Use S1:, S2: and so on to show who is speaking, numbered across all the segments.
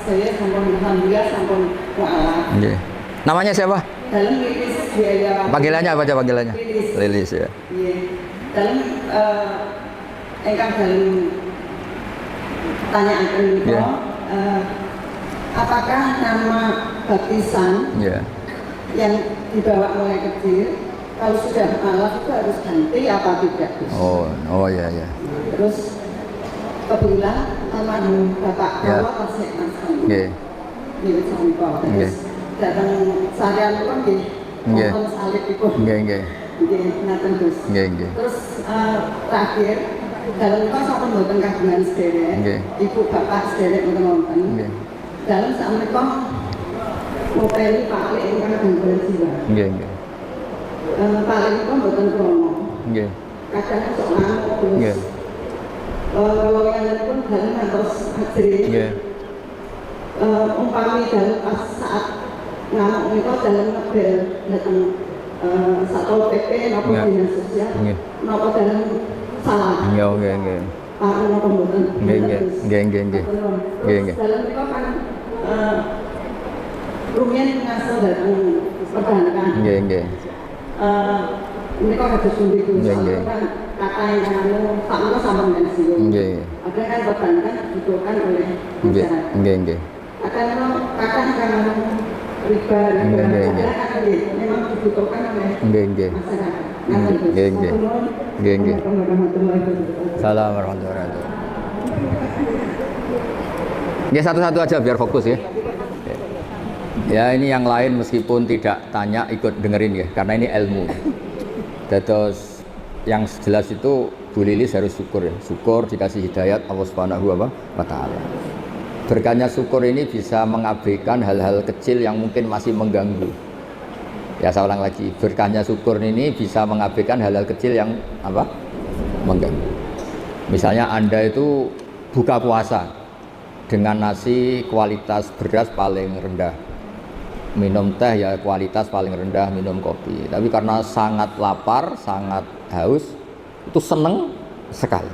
S1: saya sampun alhamdulillah sampun mualaf.
S2: Nggih. Namanya siapa?
S1: Dalam lilis biaya.
S2: Panggilannya apa aja panggilannya?
S1: Lilis.
S2: Lilis ya.
S1: Iya. Dalam engkang dalam tanyaan menika
S2: Iya.
S1: apakah nama baptisan
S2: Iya.
S1: yang dibawa mulai kecil kalau sudah mualaf itu harus ganti apa tidak?
S2: Oh ya ya.
S1: Terus kebetulan almarhum Bapak
S2: Ya.
S1: Bapak Pasek Mas
S2: Nggih.
S1: Nggih sampo.
S2: Nggih.
S1: Terus datang sarian pun nggih.
S2: Nggih.
S1: Wonten salib iku.
S2: Nggih nggih.
S1: Nggih ngaten Gus.
S2: Nggih nggih.
S1: Terus terakhir dalam itu sampun mboten kagungan sederek.
S2: Nggih.
S1: Ibu bapak sederek mboten wonten.
S2: Nggih.
S1: Dalam sakmenika ngopeni Pak Ali ingkang gangguan jiwa.
S2: Nggih nggih.
S1: Pak Ali niku mboten kromo.
S2: Nggih.
S1: Kadang sok ngamuk
S2: Nggih.
S1: terus. Lowongan pun dalam ngantos ajri.
S2: Nggih.
S1: Umpami dalam pas saat ngamuk niku dalam ngebel datang Satpol PP napa
S2: Nggih.
S1: dinas sosial
S2: Nggih.
S1: napa dalam salah.
S2: Nggih nggih.
S1: Pak napa mboten.
S2: Nggih nggih. Nggih nggih nggih. Nggih nggih.
S1: Dalam niku kan rumiyin ngasal datang perbankan.
S2: Nggih nggih.
S1: Ini kok ada sumber itu,
S2: Nggih, nggih.
S1: kan kata yang anu, tak mau sama pensiun.
S2: Nggih.
S1: Ada kan perbankan dibutuhkan oleh
S2: Nggih
S1: masyarakat.
S2: nggih nggih.
S1: Akan kadang kan anu riba,
S2: Nggih, nggih, nggih.
S1: kan memang dibutuhkan oleh
S2: Nggih nggih.
S1: masyarakat.
S2: Nggih, nggih. Nggih, nggih.
S1: Assalamualaikum.
S2: Salam warahmatullahi wabarakatuh. Ya satu-satu aja biar fokus ya. Ya ini yang lain meskipun tidak tanya ikut dengerin ya karena ini ilmu. Terus yang jelas itu Bu Lilis harus syukur ya. Syukur dikasih hidayat Allah Subhanahu wa taala. Berkahnya syukur ini bisa mengabaikan hal-hal kecil yang mungkin masih mengganggu. Ya saya ulang lagi, berkahnya syukur ini bisa mengabaikan hal-hal kecil yang apa? Mengganggu. Misalnya Anda itu buka puasa dengan nasi kualitas beras paling rendah, minum teh ya kualitas paling rendah, minum kopi, tapi karena sangat lapar, sangat haus, itu seneng sekali.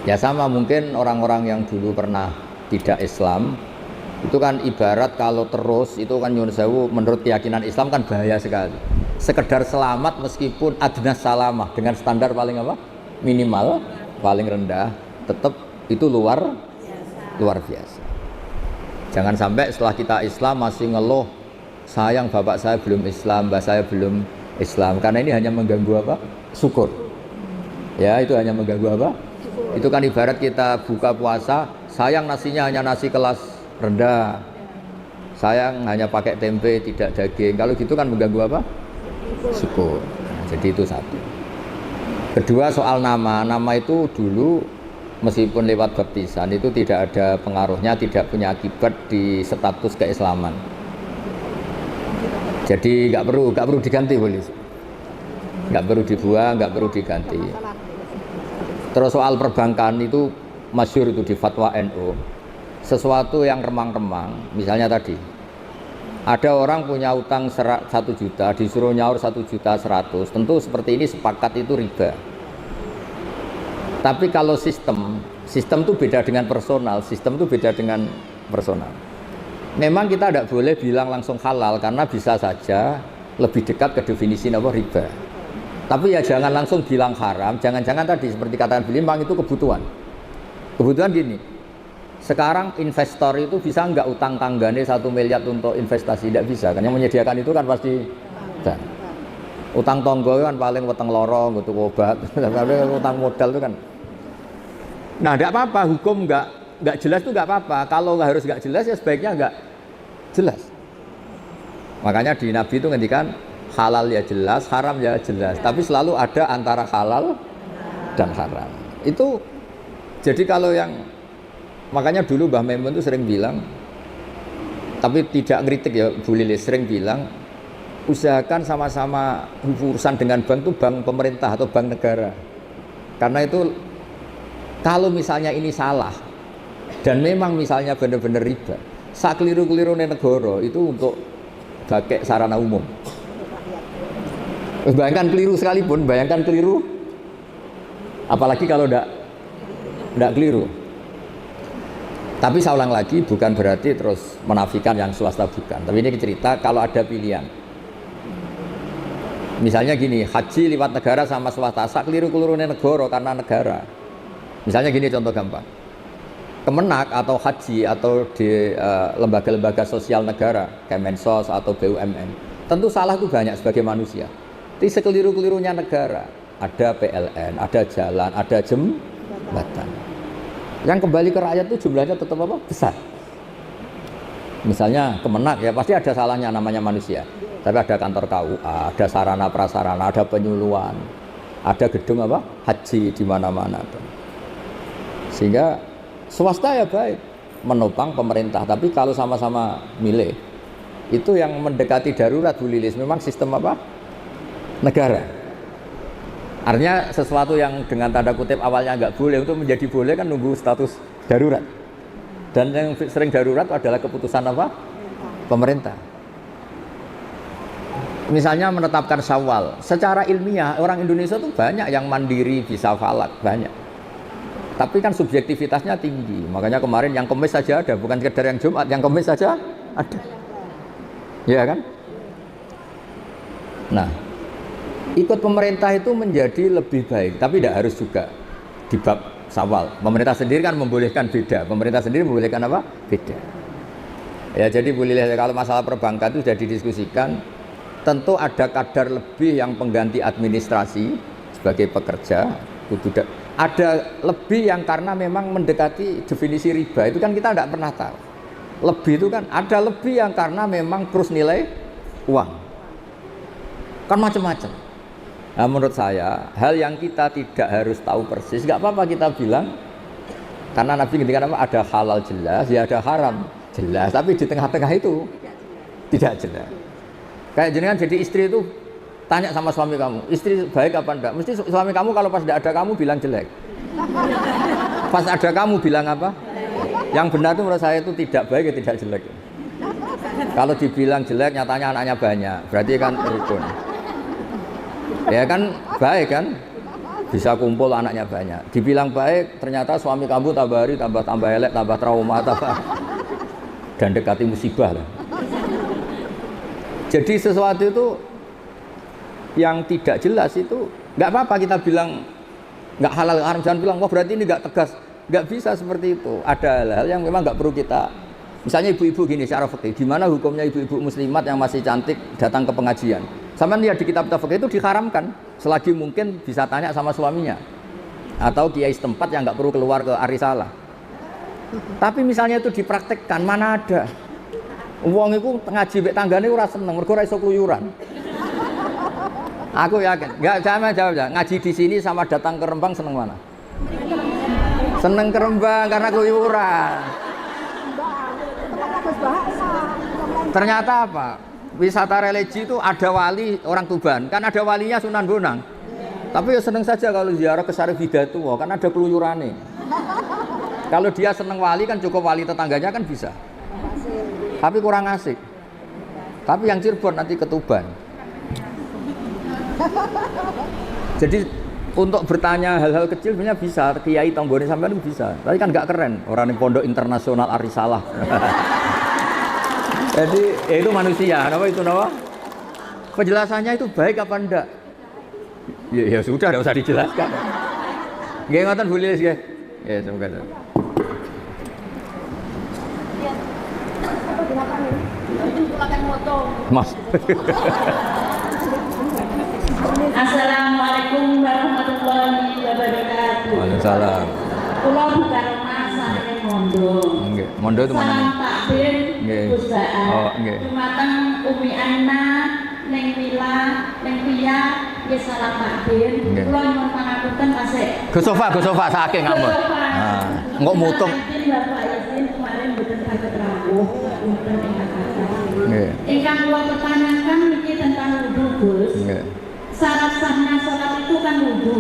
S2: Ya sama mungkin orang-orang yang dulu pernah tidak Islam, itu kan ibarat kalau terus itu kan nyuwun sewu menurut keyakinan Islam kan bahaya sekali. Sekedar selamat meskipun adnas salamah dengan standar paling apa? Minimal, paling rendah, tetap itu luar biasa. Jangan sampai setelah kita Islam masih ngeluh, sayang bapak saya belum Islam, mbak saya belum Islam, karena ini hanya mengganggu apa? Syukur. Ya itu hanya mengganggu apa? Itu kan ibarat kita buka puasa, sayang nasinya hanya nasi kelas rendah, sayang hanya pakai tempe tidak daging, kalau gitu kan mengganggu apa? Syukur. Nah, jadi itu satu. Kedua soal nama itu dulu meskipun lewat baptisan itu tidak ada pengaruhnya, tidak punya akibat di status keislaman. Jadi nggak perlu diganti boleh, nggak perlu dibuang, nggak perlu diganti. Terus soal perbankan itu masyhur itu di fatwa NU, sesuatu yang remang-remang, misalnya tadi ada orang punya utang 1 juta disuruh nyaur 1.100.000, tentu seperti ini sepakat itu riba. Tapi kalau sistem itu beda dengan personal, memang kita tidak boleh bilang langsung halal karena bisa saja lebih dekat ke definisi apa riba. Tapi ya jangan langsung bilang haram, jangan-jangan tadi seperti katakan Bilimang itu kebutuhan gini. Sekarang investor itu bisa nggak utang tanggane 1 miliar untuk investasi? Tidak bisa, kan yang menyediakan itu kan pasti dan utang tonggo kan paling weteng lorong untuk obat, tapi utang modal itu kan. Nah, tidak apa-apa, hukum nggak jelas itu nggak apa-apa. Kalau nggak harus nggak jelas ya sebaiknya nggak jelas. Makanya di Nabi itu ngendikan halal ya jelas, haram ya jelas. Tapi selalu ada antara halal dan haram. Itu jadi kalau yang makanya dulu Mbah Maimun itu sering bilang, tapi tidak ngeritik ya Bu Lilis, sering bilang usahakan sama-sama urusan dengan bank itu bank pemerintah atau bank negara. Karena itu kalau misalnya ini salah dan memang misalnya benar-benar riba, sak keliru-keliru negara itu untuk pakai sarana umum. Bayangkan keliru sekalipun, apalagi kalau tidak keliru. Tapi saya ulang lagi, bukan berarti terus menafikan yang swasta, bukan. Tapi ini cerita kalau ada pilihan. Misalnya gini, haji lewat negara sama swasta, sak keliru-kelirunya negara karena negara. Misalnya gini contoh gampang. Kemenak atau haji atau di lembaga-lembaga sosial negara, Kemensos atau BUMN, tentu salah itu banyak sebagai manusia. Tapi sekeliru-kelirunya negara, ada PLN, ada jalan, ada jembatan. Yang kembali ke rakyat itu jumlahnya tetap apa? Besar. Misalnya Kemenak ya pasti ada salahnya, namanya manusia. Tapi ada kantor KUA, ada sarana prasarana, ada penyuluhan, ada gedung apa? Haji di mana-mana. Sehingga swasta ya baik menopang pemerintah, tapi kalau sama-sama milih itu yang mendekati darurat Bu Lilis memang sistem apa? Negara. Artinya sesuatu yang dengan tanda kutip awalnya nggak boleh untuk menjadi boleh kan nunggu status darurat. Dan yang sering darurat adalah keputusan apa? Pemerintah. Misalnya menetapkan Syawal, secara ilmiah orang Indonesia tuh banyak yang mandiri bisa falak, banyak. Tapi kan subjektivitasnya tinggi. Makanya kemarin yang Kemis saja ada, bukan sekedar yang Jumat, yang Kemis saja ada. Iya kan? Nah, ikut pemerintah itu menjadi lebih baik, tapi tidak harus juga di bab Syawal. Pemerintah sendiri kan membolehkan beda. Pemerintah sendiri membolehkan apa? Beda. Ya, jadi boleh kalau masalah perbankan itu sudah didiskusikan. Tentu ada kadar lebih yang pengganti administrasi sebagai pekerja. Ada lebih yang karena memang mendekati definisi riba. Itu kan kita tidak pernah tahu. Lebih itu kan ada lebih yang karena memang terus nilai uang. Kan macam-macam. Nah, menurut saya hal yang kita tidak harus tahu persis, nggak apa-apa kita bilang, karena Nabi ketika ada halal jelas, ya ada haram jelas, tapi di tengah-tengah itu tidak jelas. Kayak jenengan jadi istri itu tanya sama suami kamu, istri baik apa enggak? Mesti suami kamu kalau pas tidak ada kamu bilang jelek. Pas ada kamu bilang apa? Yang benar itu menurut saya itu tidak baik, tidak jelek. Kalau dibilang jelek, nyatanya anaknya banyak, berarti kan rukun. Ya kan baik kan, bisa kumpul anaknya banyak. Dibilang baik, ternyata suami kamu tambah hari tambah elek, tambah trauma, tambah dan dekati musibah lah. Jadi sesuatu itu yang tidak jelas itu nggak apa-apa kita bilang nggak halal haram, jangan bilang wah berarti ini nggak tegas, nggak bisa seperti itu. Ada hal-hal yang memang nggak perlu kita. Misalnya ibu-ibu gini secara fikih, gimana hukumnya ibu-ibu muslimat yang masih cantik datang ke pengajian? Sama lihat di kitab fikih itu diharamkan selagi mungkin bisa tanya sama suaminya atau kiai setempat yang nggak perlu keluar ke arisalah. Tapi misalnya itu dipraktekkan, mana ada? Wong iku ngaji mbek tanggane ora seneng, mergo ora iso kluyuran. Aku yakin, enggak sama jawab ya. Ngaji di sini sama datang ke Rembang seneng mana? Seneng ke Rembang karena kluyuran. Ternyata apa? Wisata religi itu ada wali orang Tuban, kan ada walinya Sunan Bonang. Tapi ya seneng saja kalau ziarah ke Syarif Hidayatullah, kan ada keluyurane. Kalau dia seneng wali kan cukup wali tetangganya kan bisa. Tapi kurang asik. Tapi yang Cirebon nanti ke Tuban. Jadi untuk bertanya hal-hal kecil sebenarnya bisa, kiai tonggone sampean itu bisa. Tapi kan nggak keren orang di Pondok Internasional Arisalah. Jadi ya itu manusia, apa itu nama? Penjelasannya itu baik apa enggak? Ya sudah, enggak usah dijelaskan. Nggih ngoten Bu Lilis nggih. Ya semoga. Mas.
S3: Assalamualaikum warahmatullahi wabarakatuh.
S2: Waalaikumsalam.
S3: Kula bukan masalah mondo.
S2: Nggih, mondo itu mana nih?
S3: Salam takbir perusahaan.
S2: Oh, nggih.
S3: Dumateng Umi Ana ning Mila ning Pia nggih salam takbir. Kula nyuwun pangapunten pasik.
S2: Go sofa saking ngambek. Nah, engko mutung.
S3: Bapak Yasin kemarin mboten saged rawuh wonten ing Jakarta.
S2: Nggih.
S3: Ingkang kula pertanyakan niki tentang wudu, Gus.
S2: Nggih.
S3: Syarat sahnya sholat itu kan wudu.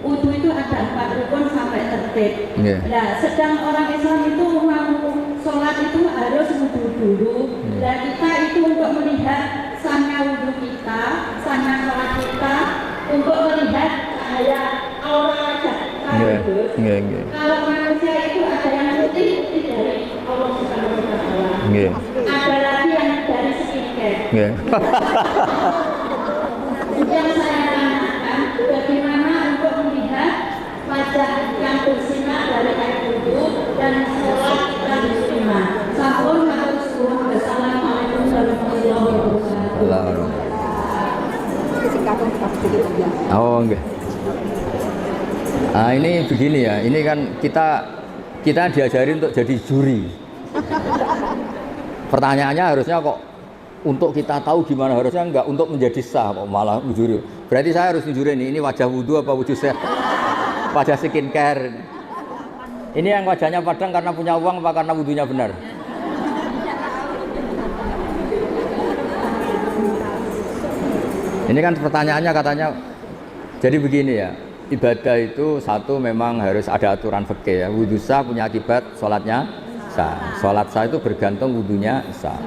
S3: Wudu itu ada 4 rukun sampai tertib.
S2: Yeah.
S3: Nah, sedang orang Islam itu mau sholat itu harus wudu dulu. Dan kita itu untuk melihat sahnya wudu kita, sahnya sholat kita, untuk melihat cahaya aura wajah kita. Kalau manusia itu ada yang putih dari
S2: Nggih.
S3: Ada lagi yang dari skincare.
S2: Nggih.
S3: Yang saya tanyakan, bagaimana untuk melihat wajah yang bersinar dari air wudhu dan sholat kita diterima. Sampun Assalamualaikum warahmatullahi wabarakatuh.
S2: Oh enggak. Nah ini begini ya, ini kan kita diajari untuk jadi juri. Pertanyaannya harusnya kok untuk kita tahu gimana, harusnya enggak untuk menjadi sah kok malah juri. Berarti saya harus juri ini wajah wudhu apa wudhu sehat, wajah skincare. Ini yang wajahnya padang karena punya uang apa karena wudhunya benar? Ini kan pertanyaannya katanya, jadi begini ya, ibadah itu satu memang harus ada aturan fikih ya. Wudhu sah punya akibat sholatnya sah. Sholat sah itu bergantung wudhunya sah.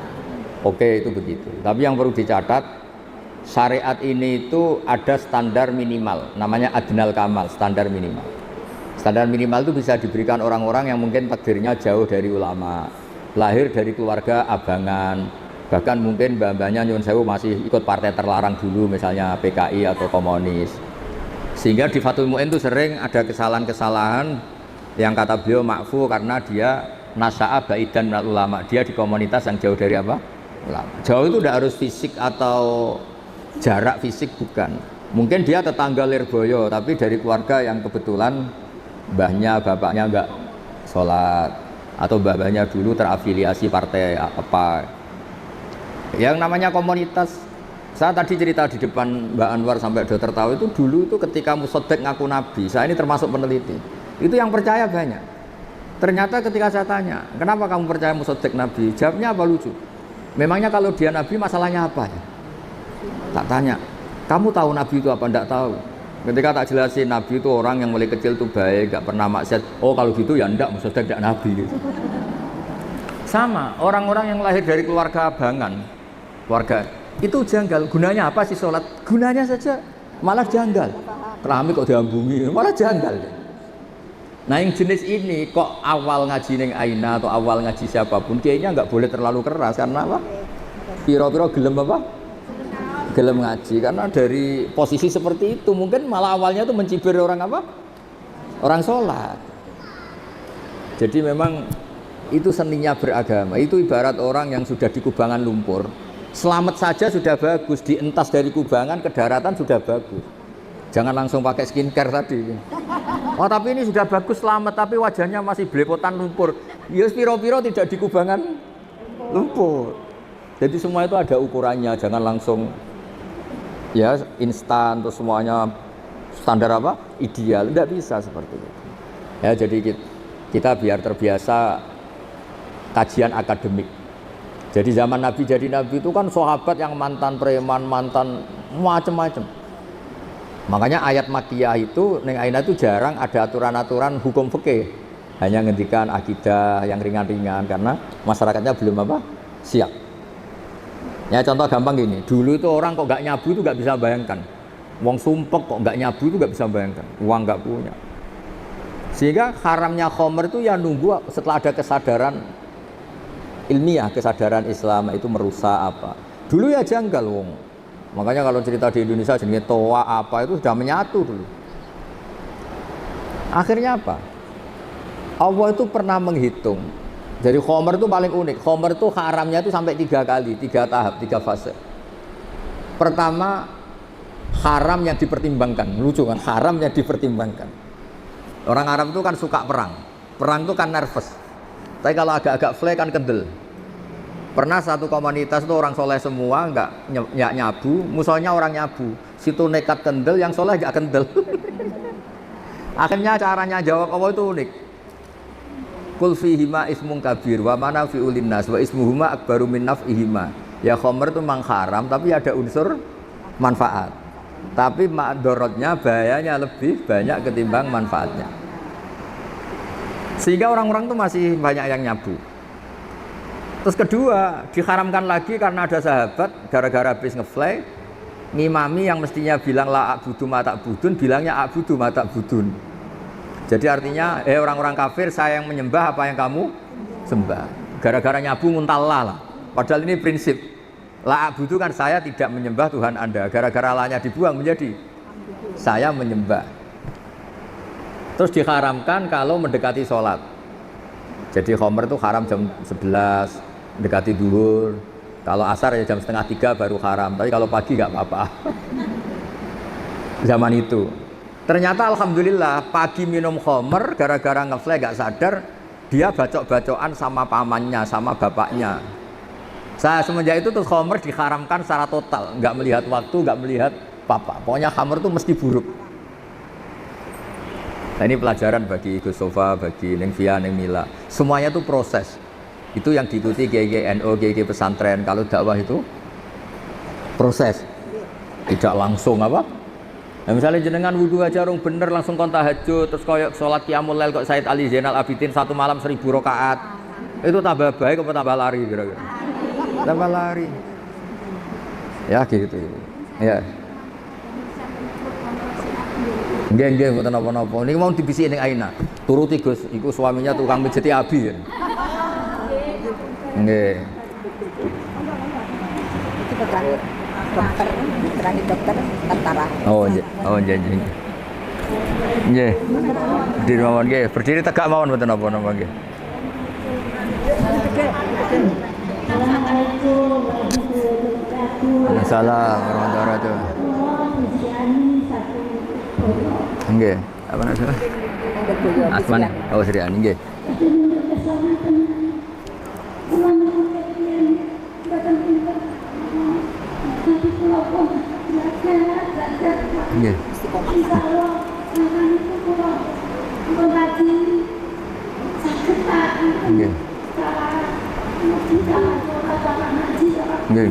S2: Oke itu begitu. Tapi yang perlu dicatat, syariat ini itu ada standar minimal, namanya adnal kamal, standar minimal. Standar minimal itu bisa diberikan orang-orang yang mungkin takdirnya jauh dari ulama, lahir dari keluarga abangan, bahkan mungkin mbak-mbaknya nyun sewu masih ikut partai terlarang dulu, misalnya PKI atau komunis. Sehingga di Fathul Mu'in itu sering ada kesalahan-kesalahan yang kata beliau makfu karena dia nasa'a baidan minal ulama, dia di komunitas yang jauh dari apa? Ulama. Jauh itu tidak harus fisik atau jarak fisik, bukan. Mungkin dia tetangga Lirboyo tapi dari keluarga yang kebetulan mbahnya, bapaknya enggak sholat, atau mbahnya dulu terafiliasi partai apa. Yang namanya komunitas, saya tadi cerita di depan Mbak Anwar sampai dokter tahu itu dulu itu ketika Musoddek ngaku nabi, saya ini termasuk peneliti, itu yang percaya banyak. Ternyata ketika saya tanya, kenapa kamu percaya Musoddek nabi? Jawabnya apa lucu? Memangnya kalau dia nabi masalahnya apa ya? Tak tanya, kamu tahu nabi itu apa? Enggak tahu. Ketika tak jelasin nabi itu orang yang mulai kecil itu baik, gak pernah maksiat. Oh kalau gitu ya enggak, Musoddek enggak nabi gitu. Sama orang-orang yang lahir dari keluarga abangan, keluarga itu janggal. Gunanya apa sih sholat? Gunanya saja malah janggal. Keramik kok diambungi, malah janggal. Nah yang jenis ini kok awal ngaji neng Aina atau awal ngaji siapapun kayaknya nggak boleh terlalu keras. Karena apa? Piro-piro gelem apa? Gelem ngaji. Karena dari posisi seperti itu mungkin malah awalnya itu mencibir orang apa? Orang sholat. Jadi memang itu seninya beragama. Itu ibarat orang yang sudah di kubangan lumpur, selamat saja sudah bagus, dientas dari kubangan ke daratan sudah bagus. Jangan langsung pakai skincare tadi. Oh tapi ini sudah bagus selamat, tapi wajahnya masih belepotan lumpur. Ya piro-piro tidak di kubangan lumpur. Jadi semua itu ada ukurannya, jangan langsung ya instan terus semuanya standar apa? Ideal, tidak bisa seperti itu. Ya jadi kita biar terbiasa kajian akademik. Jadi zaman Nabi jadi Nabi itu kan sahabat yang mantan preman, mantan macam-macam. Makanya ayat Makkiyah itu neng Aina itu jarang ada aturan-aturan hukum fikih. Hanya ngendikan akidah yang ringan-ringan karena masyarakatnya belum apa? Siap. Ya contoh gampang gini, dulu itu orang kok nggak nyabu itu nggak bisa bayangkan. Wong sumpek kok nggak nyabu itu nggak bisa bayangkan. Uang nggak punya. Sehingga haramnya khamr itu ya nunggu setelah ada kesadaran ilmiah, kesadaran Islam itu merusak apa. Dulu ya janggal wong. Makanya kalau cerita di Indonesia jenis toa apa itu sudah menyatu dulu. Akhirnya apa? Allah itu pernah menghitung. Jadi khamr itu paling unik. Khamr itu haramnya itu sampai 3 kali, 3 tahap, 3 fase. Pertama haram yang dipertimbangkan. Lucu kan? Haram yang dipertimbangkan. Orang Arab itu kan suka perang. Perang itu kan nervous. Tapi kalau agak-agak fly kan kendel. Pernah satu komunitas itu orang soleh semua, nggak nyabu, musuhnya orang nyabu. Situ nekat kendel, yang soleh nggak kendel. Akhirnya caranya jawab Allah itu unik. Kul fihima ismun kabir wa manafi'ul linnas wa ismuhuma akbaru min naf'ihima. Ya khamr itu memang haram tapi ada unsur manfaat. Tapi madorotnya, bahayanya lebih banyak ketimbang manfaatnya. Sehingga orang-orang itu masih banyak yang nyabu. Terus kedua, diharamkan lagi karena ada sahabat gara-gara habis ngefly ngimami yang mestinya bilang la a'budu ma ta'budun, bilangnya a'budu ma ta'budun. Jadi artinya orang-orang kafir saya yang menyembah apa yang kamu sembah. gara-gara nyabu muntalla lah. Padahal ini prinsip. La abudu kan saya tidak menyembah Tuhan Anda. Gara-gara lanya dibuang menjadi saya menyembah. Terus diharamkan kalau mendekati sholat. Jadi khamr itu haram jam 11, mendekati duhur. Kalau asar ya jam 2:30 baru haram. Tapi kalau pagi nggak apa-apa. Zaman itu. Ternyata alhamdulillah pagi minum khamr gara-gara ngefly nggak sadar dia bacok-bacokan sama pamannya, sama bapaknya. Saya semenjak itu tuh khamr diharamkan secara total, nggak melihat waktu, nggak melihat apa. Pokoknya khamr itu mesti buruk. Nah ini pelajaran bagi Gus Sofa, bagi Neng Via, Neng Mila. Semuanya itu proses. Itu yang diikuti GGNO, GG pesantren. Kalau dakwah itu proses, tidak langsung apa. Nah, misalnya jenengan wudhu aja rung bener langsung kon tahajud, terus koyok sholat qiyamul lail kok Said Ali Zainal Abidin 1 malam 1000 rakaat. Itu tambah baik apa tambah lari kira-kira? Tambah lari. Ya gitu. Ya. Nggih, mboten napa-napa. Niki mau dibisiki ning Aina. Turuti Gus, iku suaminya tukang mijeti abi. Nggih.
S4: Itu terakhir dokter tentara.
S2: Oh, nggih. Nggih. Berdiri mawon nggih. Berdiri tegak mawon mboten napa-napa nggih. Assalamualaikum warahmatullahi wabarakatuh. Nggih, apa namanya? Asmane. Oh, Sri Ani nggih. Nggih. Nggih. Nggih.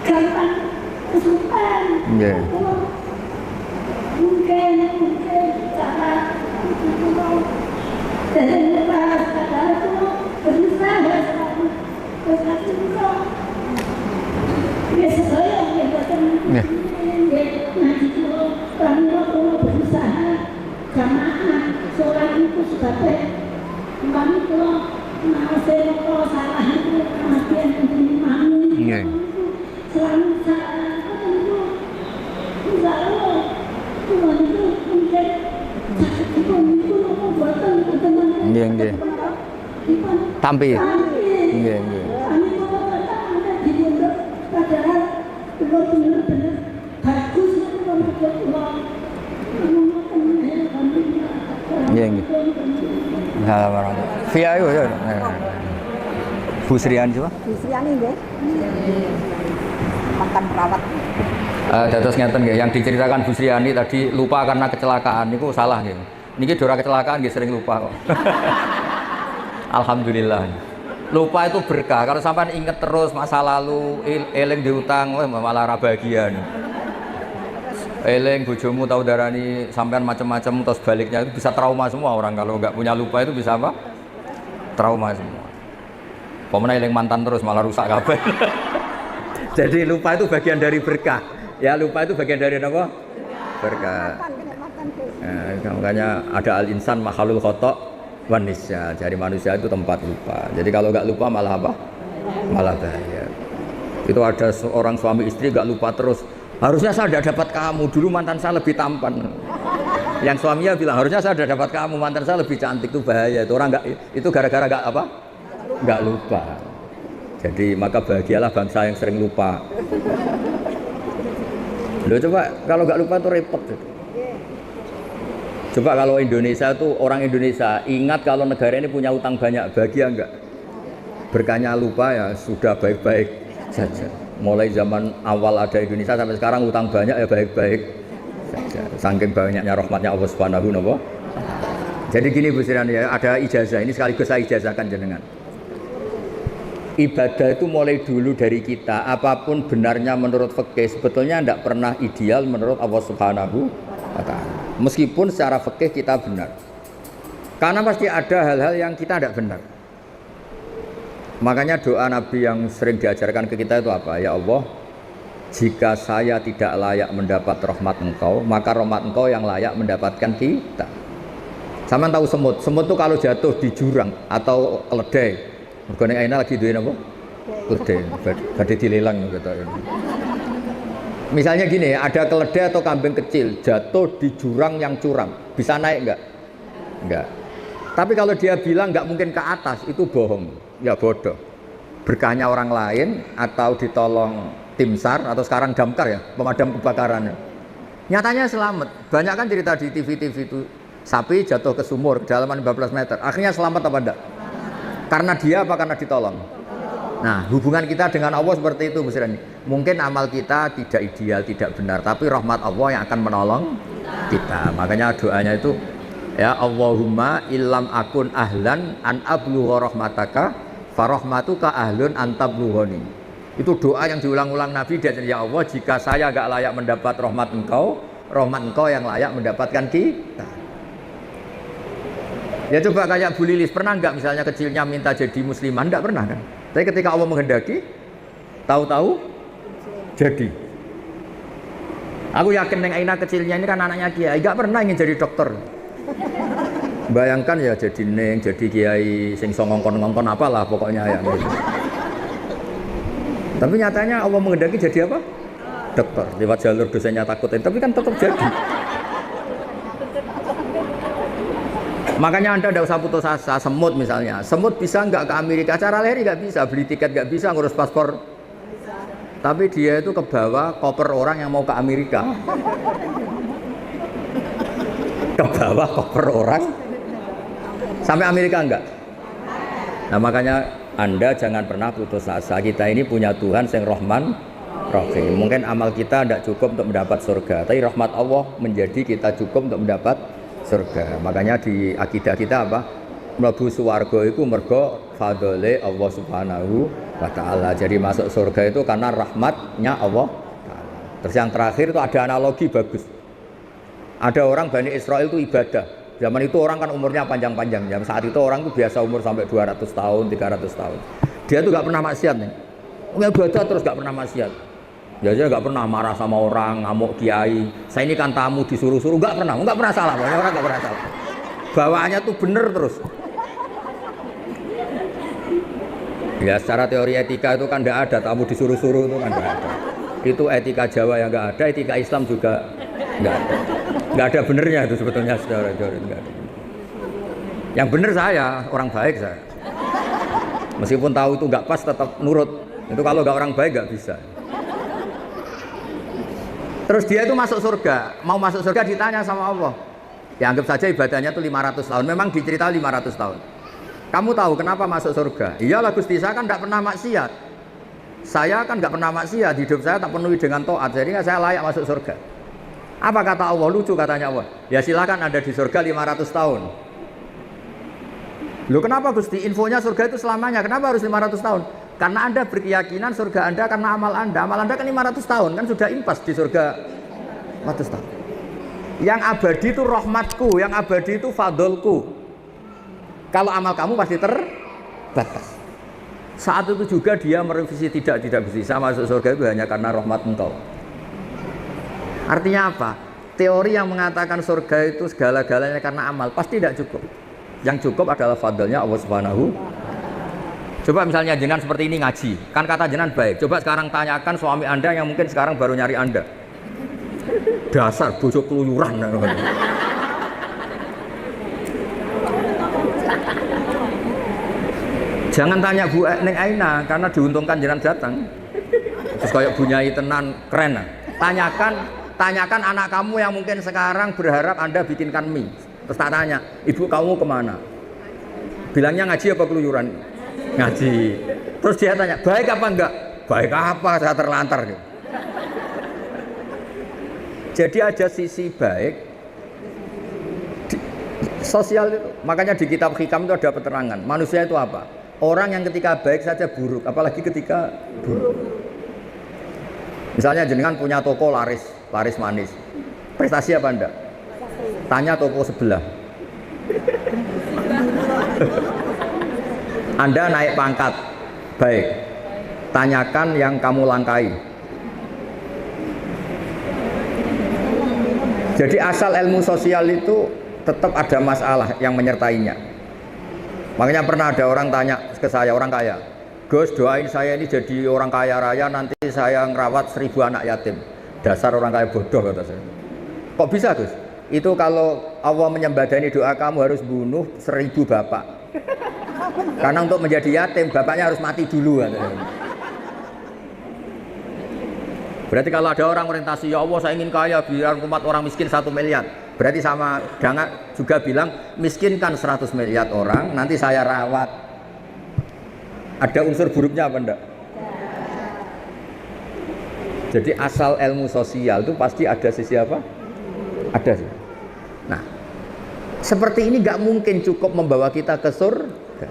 S3: gampang kesukaan. Mungkin cara dan lepas kata itu berusaha selalu berkati itu biasa saya yang buatan nanti itu kami waktu berusaha jamaah sholat itu sebagai kami kalau kalau salah itu kematian kami selalu salah itu selalu Tuhan itu mungkin sakit itu buatan teman-teman
S2: Tampi.
S3: Nggih. Kami mau ada di pondok padahal belum benar-benar bagus itu untuk uang.
S2: Nggih. Via itu ya. Bu Sriani coba.
S4: Bu Sriani nggih. Mantan perawat.
S2: Dados ngeten nggih, yang diceritakan Bu Sriani tadi lupa karena kecelakaan niku salah nggih. Niki dora kecelakaan nggih sering lupa kok. Alhamdulillah. Lupa itu berkah. Kalau sampai ingat terus masa lalu, eling diutang, malah ra bahagia. Eling bojomu tahu darani sampean macam-macam terus baliknya itu bisa trauma semua orang kalau nggak punya lupa itu bisa apa? Trauma semua. Pemenang eling mantan terus malah rusak kabeh. Jadi lupa itu bagian dari berkah. Ya lupa itu bagian dari apa? Berkah. Makanya ada al-insan makhlul khata' manusia, jadi manusia itu tempat lupa. Jadi kalau nggak lupa malah apa? Malah bahaya. Itu ada seorang suami istri nggak lupa terus. Harusnya saya tidak dapat kamu, dulu mantan saya lebih tampan. Yang suaminya bilang harusnya saya tidak dapat kamu, mantan saya lebih cantik. Itu bahaya. Itu orang nggak, itu gara-gara nggak apa? Nggak lupa. Jadi maka bahagialah bangsa yang sering lupa. Loh coba kalau nggak lupa itu repot. Coba kalau Indonesia itu orang Indonesia ingat kalau negara ini punya utang banyak, bahagia enggak? Berkahnya lupa ya sudah baik-baik saja. Mulai zaman awal ada Indonesia sampai sekarang utang banyak ya baik-baik saja. Saking banyaknya rahmatnya Allah Subhanahu wa ta'ala. Jadi gini Bu Sriani ya, ada ijazah ini sekaligus saya ijazahkan jenengan. Ibadah itu mulai dulu dari kita, apapun benarnya menurut fikih sebetulnya tidak pernah ideal menurut Allah Subhanahu wa ta'ala. Meskipun secara fikih kita benar, karena pasti ada hal-hal yang kita tidak benar. Makanya doa Nabi yang sering diajarkan ke kita itu apa? Ya Allah, jika saya tidak layak mendapat rahmat engkau, maka rahmat engkau yang layak mendapatkan kita. Sama tahu semut, semut tuh kalau jatuh di jurang atau keledai, mergone aina lagi duwe napa? Keledai, badhe dilelang gitu. Misalnya gini, ada keledai atau kambing kecil jatuh di jurang yang curam, bisa naik enggak? Enggak. Tapi kalau dia bilang enggak mungkin ke atas, itu bohong, ya bodoh. Berkahnya orang lain atau ditolong tim SAR atau sekarang damkar ya, pemadam kebakaran. Nyatanya selamat. Banyak kan cerita di TV-TV itu sapi jatuh ke sumur kedalaman 15 meter. Akhirnya selamat apa enggak? Karena dia apa karena ditolong? Nah, hubungan kita dengan Allah seperti itu, Bu Sirani. Mungkin amal kita tidak ideal, tidak benar, tapi rahmat Allah yang akan menolong kita. Makanya doanya itu, ya Allahumma illam akun ahlan an ablugha rahmataka farahmatuka ahlun an tablughani. Itu doa yang diulang-ulang Nabi, dan ya Allah, jika saya agak layak mendapat rahmat engkau yang layak mendapatkan kita. Ya coba kayak Bu Lilis, pernah enggak misalnya kecilnya minta jadi muslimah? Enggak pernah kan? Tapi ketika Allah menghendaki, tahu-tahu jadi. Aku yakin Neng Aina kecilnya ini kan anaknya Kiai, enggak pernah ingin jadi dokter. Bayangkan ya jadi Neng, jadi Kiai sing ngongkon-ngongkon apalah pokoknya ya. Gitu. Tapi nyatanya Allah menghendaki jadi apa? Dokter. Lewat jalur dosanya takutin, tapi kan tetap jadi. Makanya Anda tidak usah putus asa. Semut misalnya, semut bisa nggak ke Amerika? Cara lahir nggak bisa, beli tiket nggak bisa, ngurus paspor. Tapi dia itu kebawa koper orang yang mau ke Amerika. Kebawa koper orang sampai Amerika enggak? Nah makanya Anda jangan pernah putus asa. Kita ini punya Tuhan yang Rahman Rahim. Mungkin amal kita tidak cukup untuk mendapat surga, tapi rahmat Allah menjadi kita cukup untuk mendapat surga. Makanya di akidah kita apa? Mlebu swarga itu mergo fadhole Allah Subhanahu wa taala. Jadi masuk surga itu karena rahmatnya Allah taala. Terus yang terakhir itu ada analogi bagus. Ada orang Bani Israel itu ibadah. Zaman itu orang kan umurnya panjang-panjang. Jam saat itu orang itu biasa umur sampai 200 tahun, 300 tahun. Dia tuh enggak pernah maksiat nih. Ibadah terus enggak pernah maksiat. Dia nggak pernah marah sama orang, ngamuk kiai. Saya ini kan tamu disuruh-suruh, nggak pernah salah. Banyak orang nggak pernah salah. Bawaannya tuh bener terus. Ya secara teori etika itu kan nggak ada, tamu disuruh-suruh itu kan nggak ada. Itu etika Jawa yang nggak ada, etika Islam juga nggak ada. Nggak ada benernya itu sebetulnya secara teori nggak ada. Yang bener saya, orang baik saya. Meskipun tahu itu nggak pas, tetap nurut. Itu kalau nggak orang baik nggak bisa. Terus dia itu masuk surga, mau masuk surga ditanya sama Allah. Ya anggap saja ibadahnya itu 500 tahun, memang dicerita 500 tahun. Kamu tahu kenapa masuk surga? Iyalah Gusti, saya kan tidak pernah maksiat. Saya kan nggak pernah maksiat, hidup saya tak penuhi dengan taat, jadi saya layak masuk surga. Apa kata Allah? Lucu katanya Allah. Ya silakan Anda di surga 500 tahun. Loh kenapa Gusti? Infonya surga itu selamanya, kenapa harus 500 tahun? Karena Anda berkeyakinan surga Anda karena amal Anda kan 500 tahun, kan sudah impas di surga 500 tahun. Yang abadi itu rahmatku, yang abadi itu fadolku. Kalau amal kamu pasti terbatas. Saat itu juga dia merevisi tidak bisa masuk surga itu hanya karena rahmat engkau. Artinya apa? Teori yang mengatakan surga itu segala-galanya karena amal pasti tidak cukup. Yang cukup adalah fadlnya Allah Subhanahu. Coba misalnya jenengan seperti ini ngaji, kan kata jenengan baik. Coba sekarang tanyakan suami Anda yang mungkin sekarang baru nyari Anda. Dasar bojo keluyuran. Jangan tanya Bu Neng Aina karena diuntungkan jenengan datang. Terus kayak Bu Nyai tenan keren. Tanyakan anak kamu yang mungkin sekarang berharap Anda bikinkan mie. Terus tak tanya, ibu kamu kemana? Bilangnya ngaji apa keluyuran? Ngaji. Terus dia tanya, baik apa enggak? Baik apa? Saya terlantar. Jadi ada sisi baik sosial itu. Makanya di kitab Hikam itu ada penerangan. Manusia itu apa? Orang yang ketika baik saja buruk, apalagi ketika buruk. Misalnya jenengan punya toko laris manis. Prestasi apa enggak? Tanya toko sebelah. Anda naik pangkat, baik. Tanyakan yang kamu langkai. Jadi asal ilmu sosial itu tetap ada masalah yang menyertainya. Makanya pernah ada orang tanya ke saya, orang kaya, Gus doain saya ini jadi orang kaya raya, nanti saya ngerawat 1000 anak yatim. Dasar orang kaya bodoh, kata saya. Kok bisa Gus? Itu kalau Allah menyembadani doa kamu harus bunuh 1000 bapak. Karena untuk menjadi yatim bapaknya harus mati dulu, kata saya. Berarti kalau ada orang orientasi, ya Allah saya ingin kaya biar umat orang miskin 1 miliar. Berarti sama jangan juga bilang miskinkan 100 miliar orang, nanti saya rawat. Ada unsur buruknya apa enggak? Jadi asal ilmu sosial itu pasti ada sisi apa? Ada sih. Nah, seperti ini nggak mungkin cukup membawa kita ke surga.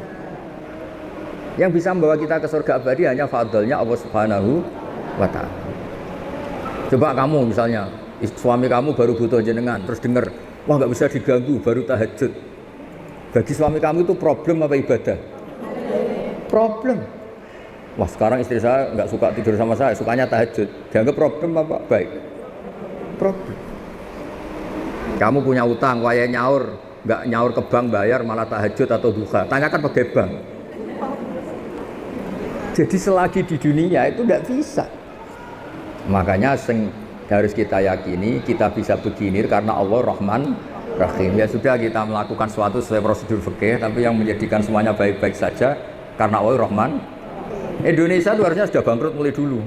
S2: Yang bisa membawa kita ke surga abadi hanya fadlnya Allah Subhanahu wa Ta'ala. Coba kamu misalnya suami kamu baru butuh jenengan, terus dengar, wah nggak bisa diganggu, baru tahajud. Bagi suami kamu itu problem apa ibadah? Problem. Wah sekarang istri saya nggak suka tidur sama saya, sukanya tahajud. Dianggap problem apa? Baik. Problem. Kamu punya utang, waya nyaur, nggak nyaur ke bank bayar, malah tahajud atau duha. Tanyakan pakai bank. Jadi selagi di dunia itu nggak bisa. Makanya harus kita yakini kita bisa begini karena Allah Rahman Rahim. Ya sudah kita melakukan suatu sesuai prosedur fikih, tapi yang menjadikan semuanya baik-baik saja karena Allah Rahman. Indonesia itu harusnya sudah bangkrut mulai dulu.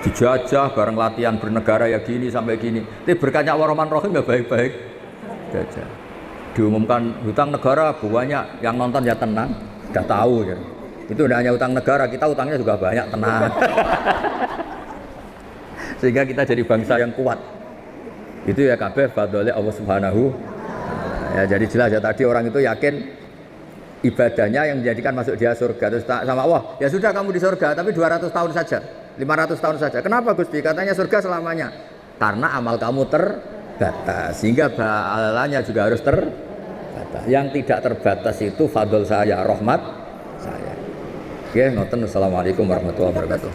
S2: Dijajah bareng latihan bernegara ya gini sampai gini. Tapi berkatnya Allah Rahman Rahim ya baik-baik saja. Diumumkan hutang negara banyak, yang nonton ya tenang, sudah tahu ya. Itu tidak hanya utang negara, kita utangnya juga banyak, tenang. Sehingga kita jadi bangsa yang kuat. Itu ya kabeh fadhole Allah Subhanahu. Ya jadi jelas ya tadi orang itu yakin ibadahnya yang menjadikan masuk dia surga. Terus sama Allah, ya sudah kamu di surga tapi 200 tahun saja, 500 tahun saja. Kenapa Gusti? Katanya surga selamanya. Karena amal kamu terbatas, sehingga pahalanya juga harus terbatas. Yang tidak terbatas itu fadhol saya, rahmat saya. Oke, ngoten. Assalamualaikum warahmatullahi wabarakatuh.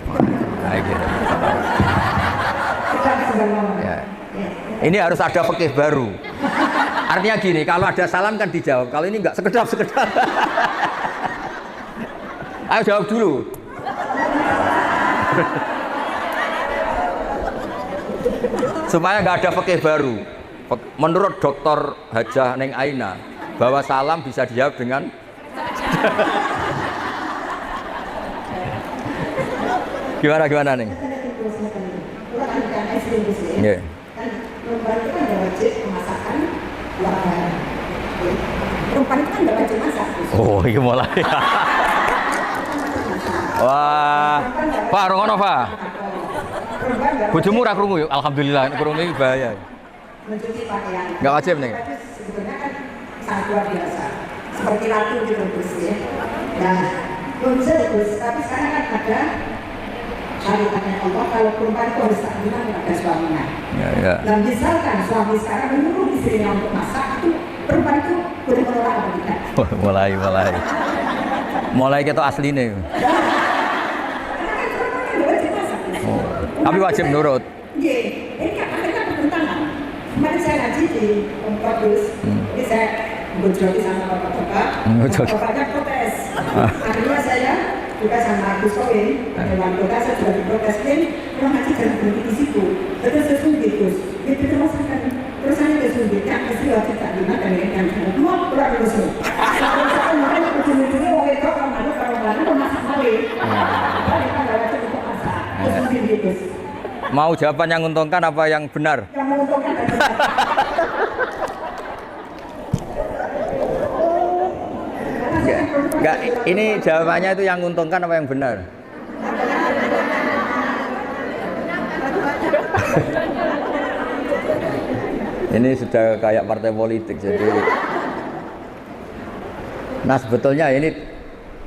S2: Ya. Ini harus ada fikih baru. Artinya gini, kalau ada salam kan dijawab. Kalau ini enggak sekedap. Ayo jawab dulu. Supaya enggak ada fikih baru. Menurut Dr. Hajah Neng Aina, bahwa salam bisa dijawab dengan gimana Neng? Yeah.
S4: Perempuan itu kan nggak wajib memasakkan luar. Perempuan itu kan nggak wajib masak.
S2: Oh, iya mulai. Wah, Pak, rungono Pak. Bojomu ra krungu yuk, alhamdulillah. Krungu iki bahaya.
S4: Mencuci pakaian.
S2: Nggak wajib nih.
S4: Sebetulnya kan sangat luar biasa. Seperti ratu gitu Gus ya. Nah, belum bisa Gus, tapi sekarang kan ada syariatnya Allah kalau perempuan itu harus taklimat kepada suaminya.
S2: Ya.
S4: Dan misalkan suami sekarang menyuruh istrinya untuk masak, itu perempuan itu boleh menolak atau tidak?
S2: Mulai kita aslinya. Oh. Tapi wajib nurut.
S4: Iya, ini kan bertentangan. Kemarin saya ngaji di Kampus, ini saya berjodoh sama bapak-bapak, bapaknya protes. Akhirnya saya juga sama Gus Koin, Dewan Kota, saya juga diproteskan, orang ngaji jangan berhenti di situ. Terus sesungguh Gus, itu termasukkan. Terus saya sesungguh, kan istri wajib tak dimakan dengan mau kurang rusuh. Saya kemarin ujung-ujungnya mau itu kalau malu masak balik. Kita nggak wajib untuk masak. Sesungguh Gus.
S2: Mau jawaban yang menguntungkan apa yang benar?
S4: Yang menguntungkan dan benar.
S2: Enggak, ini jawabannya itu yang menguntungkan apa yang benar? Ini sudah kayak partai politik jadi. Nah sebetulnya ini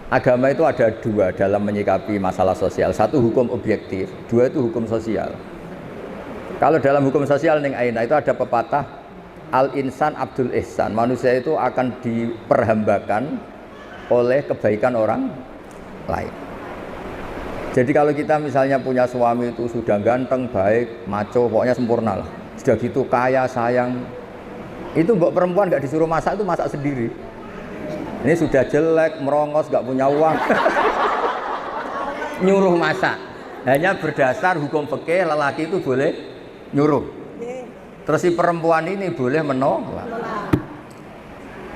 S2: agama itu ada dua dalam menyikapi masalah sosial. Satu hukum objektif, dua itu hukum sosial. Kalau dalam hukum sosial Neng Aina itu ada pepatah Al-insan Abdul Ihsan. Manusia itu akan diperhambakan oleh kebaikan orang lain. Jadi kalau kita misalnya punya suami itu sudah ganteng, baik, maco, pokoknya sempurna lah. sudah gitu kaya sayang. Itu mbok perempuan nggak disuruh masak itu masak sendiri. Ini sudah jelek, merongos, nggak punya uang, nyuruh masak. Hanya berdasar hukum fikih lelaki itu boleh nyuruh. Terus si perempuan ini boleh menolak.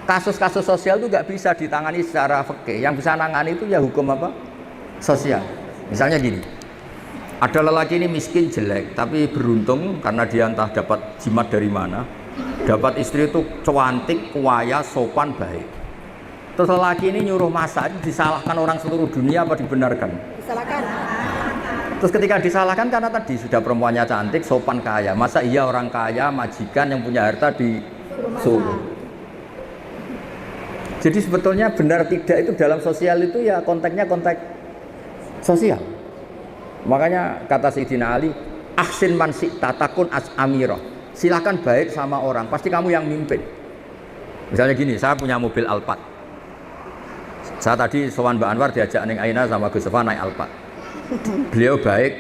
S2: Kasus-kasus sosial itu nggak bisa ditangani secara fikih. Yang bisa nangani itu ya hukum apa? Sosial. Misalnya gini, ada lelaki ini miskin jelek, tapi beruntung karena dia entah dapat jimat dari mana, dapat istri itu cantik, kaya, sopan, baik. Terus lelaki ini nyuruh masak, disalahkan orang seluruh dunia apa dibenarkan?
S4: Disalahkan.
S2: Terus ketika disalahkan karena tadi sudah perempuannya cantik, sopan, kaya. Masa iya orang kaya, majikan yang punya harta disuruh? Jadi sebetulnya benar tidak itu dalam sosial itu ya konteksnya konteks sosial. Makanya kata Sayyidina Ali, ahsin man syi'ta takun amirah. Silakan baik sama orang, pasti kamu yang mimpin. Misalnya gini, saya punya mobil Alphard. Saya tadi sowan Mbak Anwar diajak Neng Aina sama Gus Sofa naik Alphard. Beliau baik,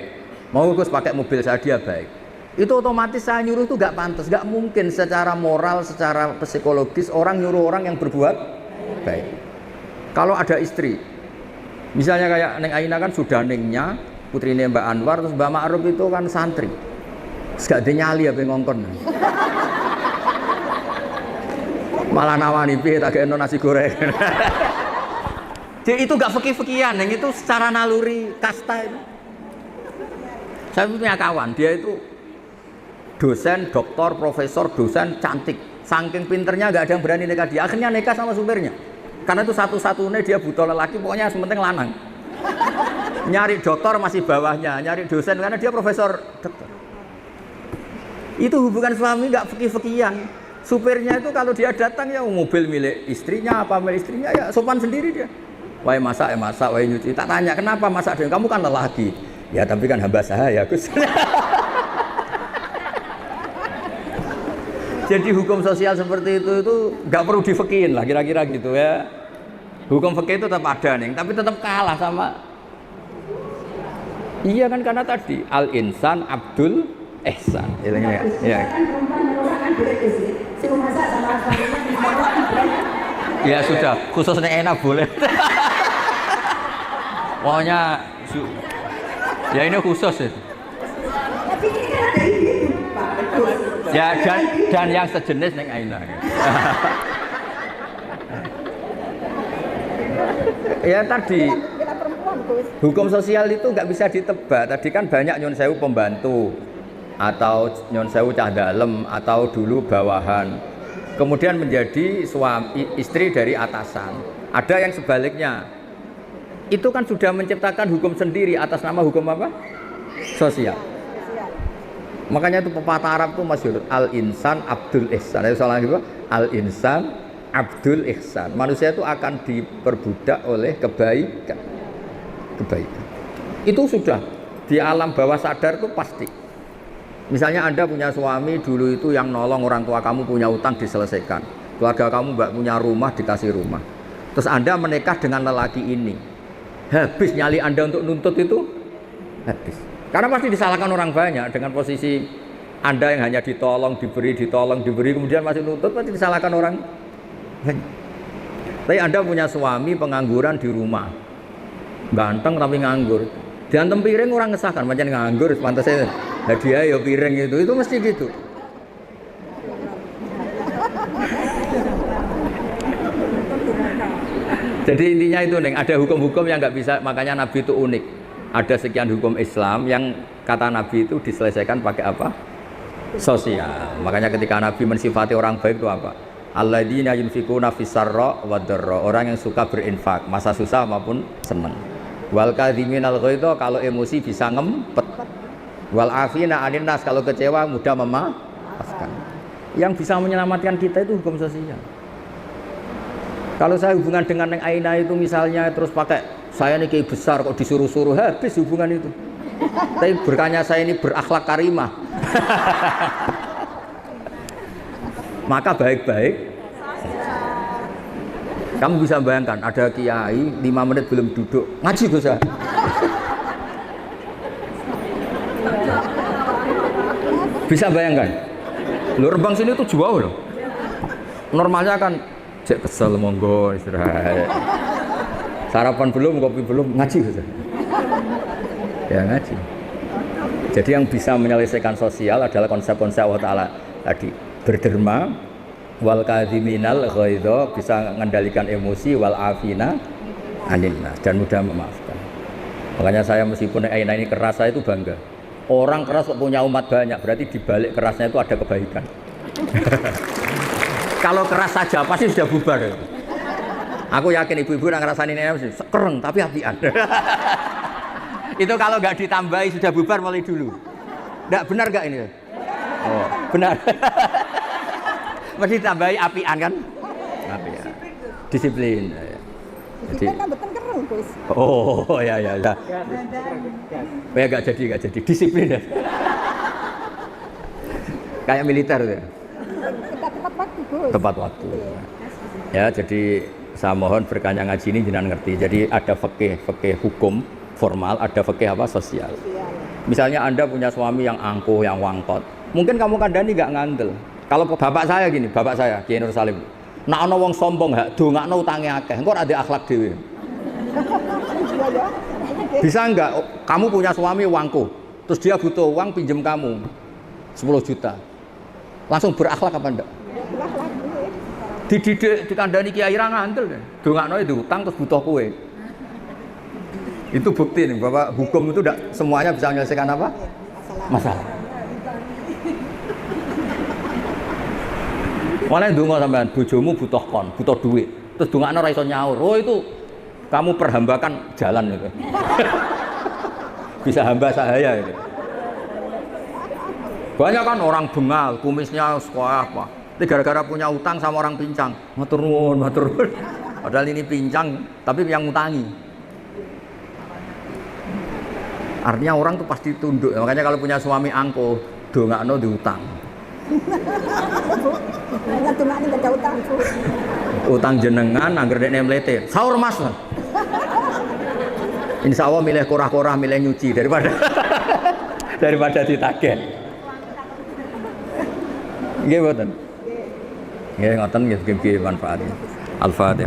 S2: mau Gus pakai mobil saya, dia baik. Itu otomatis saya nyuruh itu gak pantas, gak mungkin secara moral, secara psikologis orang nyuruh orang yang berbuat baik. Kalau ada istri, misalnya kayak Neng Aina kan sudah nengnya, putrinya Mbak Anwar, terus Mbak Ma'ruf itu kan santri. Gak ada nyali apa ngongkon. Malah nawani piye tak kena nasi goreng. Jadi itu gak fikih-fikihan, yang itu secara naluri kasta itu. Saya punya kawan, dia itu dosen, doktor, profesor, dosen, cantik. Saking pinternya gak ada yang berani nikah dia. Akhirnya nikah sama supirnya. Karena itu satu-satunya dia butuh lelaki, pokoknya yang penting lanang. Nyari dokter masih bawahnya, nyari dosen karena dia profesor dokter. Itu hubungan suami gak fikih-fikihan. Supirnya itu kalau dia datang ya mobil milik istrinya apa milik istrinya ya sopan sendiri dia. Wahai masak ya masak, wahai nyuci. Tak tanya kenapa masak dia, kamu kan lelaki. Ya tapi kan hamba saya Gus. Jadi hukum sosial seperti itu nggak perlu difikihin lah kira-kira gitu ya. Hukum fikih itu tetap ada nih, tapi tetap kalah sama. Iya kan karena tadi al insan abdul ihsan. Ya. Ya sudah, khususnya enak boleh. Pokoknya ya ini khusus ya.
S4: Tapi ini kan ada hidup, Pak.
S2: Ya dan yang sejenis Neng Aina. Ya tadi hukum sosial itu nggak bisa ditebak. Tadi kan banyak nyon sewu pembantu atau nyon sewu cah dalem atau dulu bawahan. Kemudian menjadi suami istri dari atasan. Ada yang sebaliknya. Itu kan sudah menciptakan hukum sendiri atas nama hukum apa? Sosial. Makanya itu pepatah Arab itu masyhur al-insan abdul ihsan. Itu soalnya gitu, al-insan abdul ihsan. Manusia itu akan diperbudak oleh kebaikan. Kebaikan. Itu sudah di alam bawah sadar itu pasti. Misalnya Anda punya suami dulu itu yang nolong orang tua kamu punya utang diselesaikan. Keluarga kamu mbak punya rumah dikasih rumah. Terus Anda menikah dengan lelaki ini. Habis nyali Anda untuk nuntut itu habis. Karena pasti disalahkan orang banyak dengan posisi Anda yang hanya ditolong, diberi, kemudian masih nuntut, pasti disalahkan orang banyak. Tapi Anda punya suami pengangguran di rumah, ganteng tapi nganggur, diantem piring orang ngesahkan, macam nganggur, pantasnya hadiah ya piring itu mesti gitu. Jadi intinya itu Neng, ada hukum-hukum yang nggak bisa, makanya Nabi itu unik. Ada sekian hukum Islam yang kata Nabi itu diselesaikan pakai apa? Sosial. Makanya ketika Nabi mensifati orang baik itu apa? Alladzina yunfikuna fis-sarra wad-dharra, orang yang suka berinfak masa susah maupun senang. Wal kadhiminal ghaidha, kalau emosi bisa ngempet. Wal afina 'anil nas, kalau kecewa mudah memaafkan. Yang bisa menyelamatkan kita itu hukum sosial. Kalau saya hubungan dengan Neng Aina itu misalnya terus pakai saya ini kiai besar kok disuruh-suruh, habis hubungan itu. Tapi berkahnya saya ini berakhlak karimah. Maka baik-baik. Kamu bisa bayangkan ada kiai 5 menit belum duduk ngaji Gus. Bisa bayangkan? Lho Rembang sini tuh jauh loh. Normalnya kan cek kesel monggo istirahat. Sarapan belum, kopi belum, ngaji saja. Ya ngaji. Jadi yang bisa menyelesaikan sosial adalah konsep-konsep Allah Ta'ala tadi. Berderma, wal kadhiminal ghaidha, bisa mengendalikan emosi, wal afina aninnas, dan mudah memaafkan. Makanya saya meskipun Aina ini keras, saya itu bangga. Orang keras kok punya umat banyak, berarti di balik kerasnya itu ada kebaikan. Kalau keras saja pasti sudah bubar. Aku yakin ibu-ibu yang ngerasain ini masih kereng tapi apian. Itu kalau nggak ditambahi sudah bubar mulai dulu. Nggak benar nggak ini? Oh, benar. Mesti ditambahi apian kan? Apian. Disiplin. Jadi,
S4: kan betul keren, Gus.
S2: oh ya. Ya nggak jadi. Disiplin ya. Kayak militer ya.
S4: Tepat waktu, Gus.
S2: Tepat waktu. Ya, jadi saya mohon berkahnya ngaji ini jenengan ngerti. Jadi ada fikih hukum formal, ada fikih apa sosial. Misalnya Anda punya suami yang angkuh, yang wangkot. Mungkin kamu kandani nggak ngandel. Kalau bapak saya gini, bapak saya Kiai Nur Salim. Nak ana wong sombong hak dongakno utange akeh. Engko ora ada akhlak dhewe. Bisa enggak kamu punya suami wangkuh, terus dia butuh uang pinjem kamu 10 juta. Langsung berakhlak apa enggak? Dididik dikandani kiai ra ngandel. Dongakno itu utang terus butuh kowe. Itu bukti nih bahwa hukum itu tidak semuanya bisa menyelesaikan apa? Masalah. Malah ndonga sampean bojomu butuh kon, butuh duit. Terus dongakno ra iso nyaur. Oh itu kamu perhambakan jalan itu. Bisa hamba sahaya itu. Banyak kan orang bengal, kumisnya sekolah apa. Tapi gara-gara punya utang sama orang pincang. Matur nuwun. Padahal ini pincang, tapi yang ngutangi. Artinya orang tuh pasti tunduk. Makanya kalau punya suami angkuh, dongakno diutang. Utang jenengan angger dekne mlete. Saur Mas. Insya Allah milih korah-korah, milih nyuci daripada ditagih. Nggih mboten. Nggih ngoten nggih manfaatnya. Al-Fatihah.